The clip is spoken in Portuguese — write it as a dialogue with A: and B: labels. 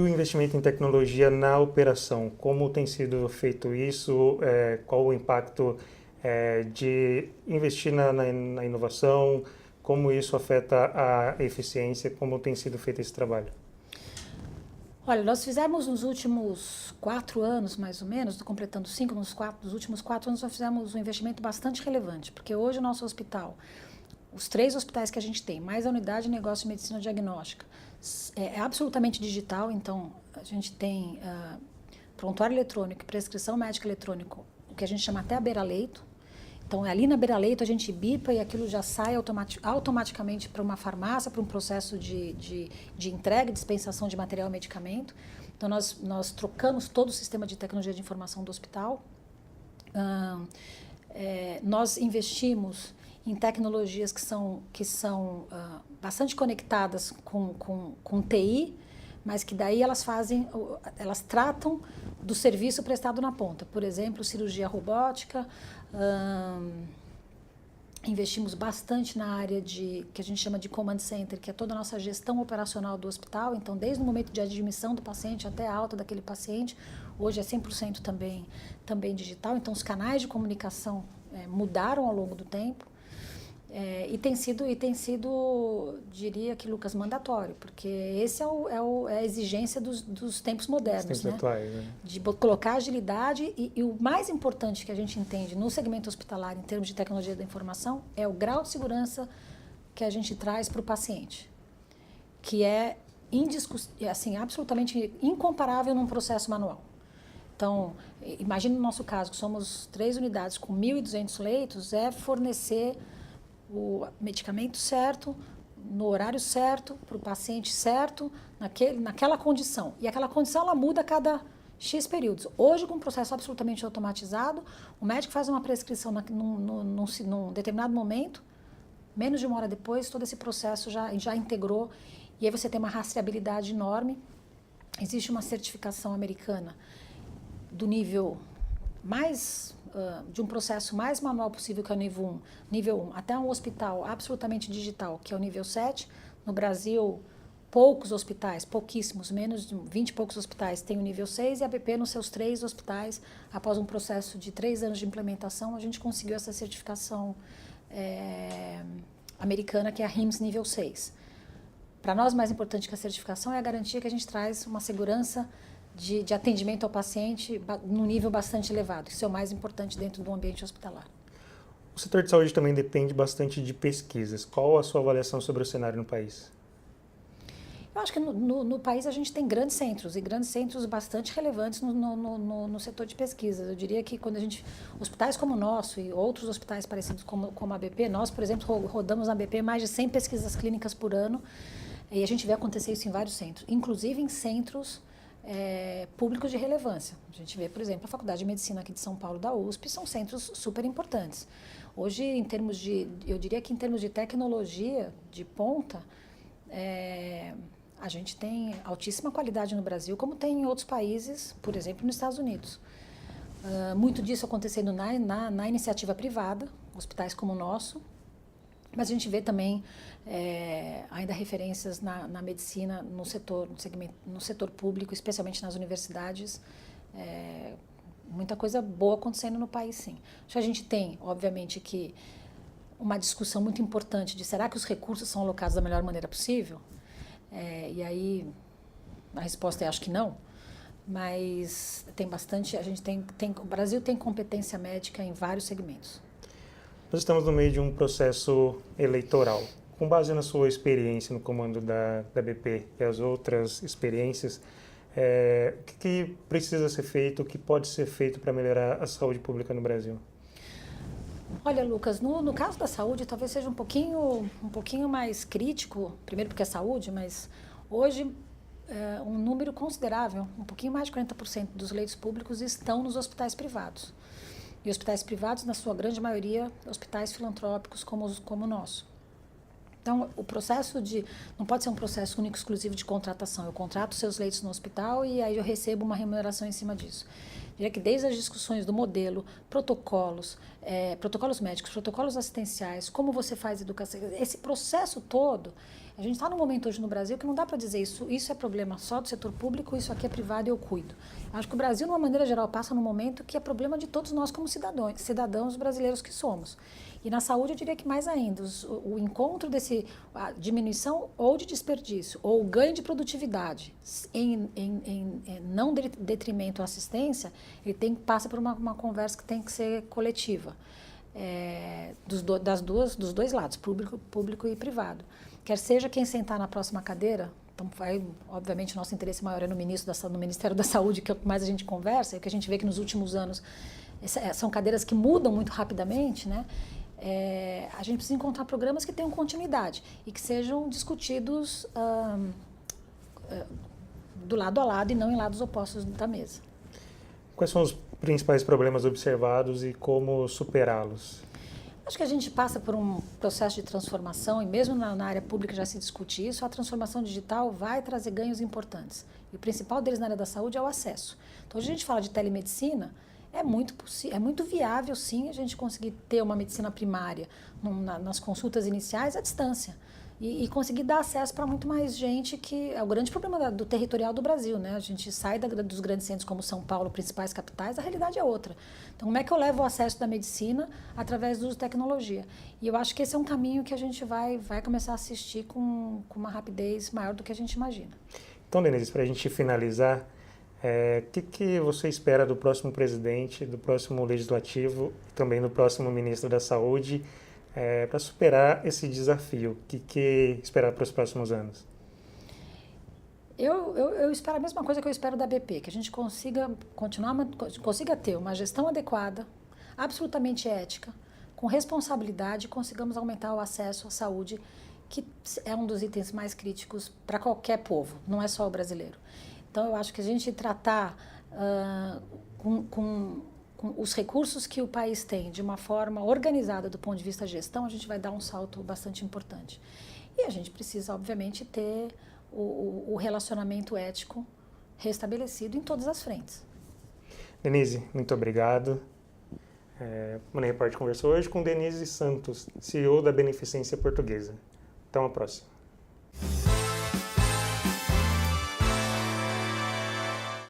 A: o investimento em tecnologia na operação? Como tem sido feito isso? Qual o impacto de investir na inovação? Como isso afeta a eficiência? Como tem sido feito esse trabalho?
B: Olha, nós fizemos nos últimos 4 anos, mais ou menos, completando 5, nos últimos 4 anos nós fizemos um investimento bastante relevante, porque hoje o nosso hospital, os 3 hospitais que a gente tem, mais a unidade de negócio de medicina diagnóstica, é absolutamente digital, então a gente tem prontuário eletrônico, prescrição médica eletrônico, o que a gente chama até a beira-leito. Então, ali na beira-leito a gente bipa e aquilo já sai automaticamente para uma farmácia, para um processo de entrega e dispensação de material e medicamento. Então, nós trocamos todo o sistema de tecnologia de informação do hospital. Nós investimos em tecnologias que são bastante conectadas com TI, mas que daí elas tratam do serviço prestado na ponta. Por exemplo, cirurgia robótica. Investimos bastante na área que a gente chama de command center, que é toda a nossa gestão operacional do hospital. Então, desde o momento de admissão do paciente até a alta daquele paciente, hoje é 100% também digital. Então, os canais de comunicação mudaram ao longo do tempo. E tem sido, diria que, Lucas, mandatório, porque esse é a exigência dos tempos modernos,
A: tempos atuais, né?
B: De colocar agilidade e o mais importante que a gente entende no segmento hospitalar, em termos de tecnologia da informação, é o grau de segurança que a gente traz para o paciente, que é assim, absolutamente incomparável num processo manual. Então, imagine no nosso caso, que somos 3 unidades com 1.200 leitos, é fornecer o medicamento certo, no horário certo, para o paciente certo, naquela condição. E aquela condição ela muda a cada X períodos. Hoje, com um processo absolutamente automatizado, o médico faz uma prescrição num determinado momento, menos de 1 hora depois, todo esse processo já integrou, e aí você tem uma rastreabilidade enorme. Existe uma certificação americana do nível de um processo mais manual possível, que é o nível 1, até um hospital absolutamente digital, que é o nível 7. No Brasil, poucos hospitais, pouquíssimos, menos de 20 e poucos hospitais têm o nível 6, e a BP, nos seus 3 hospitais, após um processo de 3 anos de implementação, a gente conseguiu essa certificação americana, que é a HIMSS nível 6. Para nós, mais importante que a certificação é a garantia que a gente traz uma segurança de atendimento ao paciente num nível bastante elevado. Isso é o mais importante dentro do ambiente hospitalar.
A: O setor de saúde também depende bastante de pesquisas. Qual a sua avaliação sobre o cenário no país?
B: Eu acho que no país a gente tem grandes centros, e grandes centros bastante relevantes no setor de pesquisa. Eu diria que quando hospitais como o nosso e outros hospitais parecidos como a BP, nós, por exemplo, rodamos na BP mais de 100 pesquisas clínicas por ano, e a gente vê acontecer isso em vários centros, inclusive em centros públicos de relevância. A gente vê, por exemplo, a Faculdade de Medicina aqui de São Paulo, da USP, são centros super importantes. Hoje, eu diria que em termos de tecnologia de ponta, a gente tem altíssima qualidade no Brasil, como tem em outros países, por exemplo, nos Estados Unidos. Muito disso acontecendo na iniciativa privada, hospitais como o nosso, mas a gente vê também ainda referências na medicina, no setor público, especialmente nas universidades. Muita coisa boa acontecendo no país, sim. Acho que a gente tem, obviamente, que uma discussão muito importante de será que os recursos são alocados da melhor maneira possível? E aí a resposta é acho que não. Mas tem bastante, o Brasil tem competência médica em vários segmentos.
A: Nós estamos no meio de um processo eleitoral. Com base na sua experiência no comando da BP e as outras experiências, o que precisa ser feito, o que pode ser feito para melhorar a saúde pública no Brasil?
B: Olha, Lucas, no caso da saúde, talvez seja um pouquinho mais crítico, primeiro porque é saúde, mas hoje um número considerável, um pouquinho mais de 40% dos leitos públicos estão nos hospitais privados. E hospitais privados, na sua grande maioria, hospitais filantrópicos como o nosso. Então, o processo não pode ser um processo único, exclusivo de contratação. Eu contrato seus leitos no hospital e aí eu recebo uma remuneração em cima disso. Eu diria que desde as discussões do modelo, protocolos médicos, protocolos assistenciais, como você faz educação, esse processo todo A gente está num momento hoje no Brasil que não dá para dizer isso é problema só do setor público, isso aqui é privado e eu cuido. Acho que o Brasil, de uma maneira geral, passa num momento que é problema de todos nós como cidadãos brasileiros que somos. E na saúde eu diria que mais ainda, o encontro a diminuição ou de desperdício ou o ganho de produtividade em não detrimento à assistência, ele passa por uma conversa que tem que ser coletiva, dos dois lados, público e privado. Quer seja quem sentar na próxima cadeira, então obviamente o nosso interesse maior é no Ministério da Saúde, que é o que mais a gente conversa, e que a gente vê que nos últimos anos são cadeiras que mudam muito rapidamente, né? A gente precisa encontrar programas que tenham continuidade e que sejam discutidos do lado a lado e não em lados opostos da mesa.
A: Quais são os principais problemas observados e como superá-los?
B: Acho que a gente passa por um processo de transformação e mesmo na área pública já se discute isso, a transformação digital vai trazer ganhos importantes. E o principal deles na área da saúde é o acesso. Então, hoje a gente fala de telemedicina, é muito viável, sim, a gente conseguir ter uma medicina primária nas consultas iniciais à distância e conseguir dar acesso para muito mais gente, que é o grande problema do territorial do Brasil, né? A gente sai dos grandes centros como São Paulo, principais capitais, a realidade é outra. Então, como é que eu levo o acesso da medicina através do uso de tecnologia? E eu acho que esse é um caminho que a gente vai começar a assistir com uma rapidez maior do que a gente imagina.
A: Então, Denise, para a gente finalizar, o que você espera do próximo presidente, do próximo legislativo e também do próximo ministro da Saúde para superar esse desafio? O que esperar para os próximos anos?
B: Eu espero a mesma coisa que eu espero da BP, que a gente consiga ter uma gestão adequada, absolutamente ética, com responsabilidade, consigamos aumentar o acesso à saúde, que é um dos itens mais críticos para qualquer povo, não é só o brasileiro. Então, eu acho que a gente tratar com os recursos que o país tem de uma forma organizada do ponto de vista de gestão, a gente vai dar um salto bastante importante. E a gente precisa, obviamente, ter o relacionamento ético restabelecido em todas as frentes.
A: Denise, muito obrigado. O Money Report conversou hoje com Denise Santos, CEO da Beneficência Portuguesa. Até uma próxima.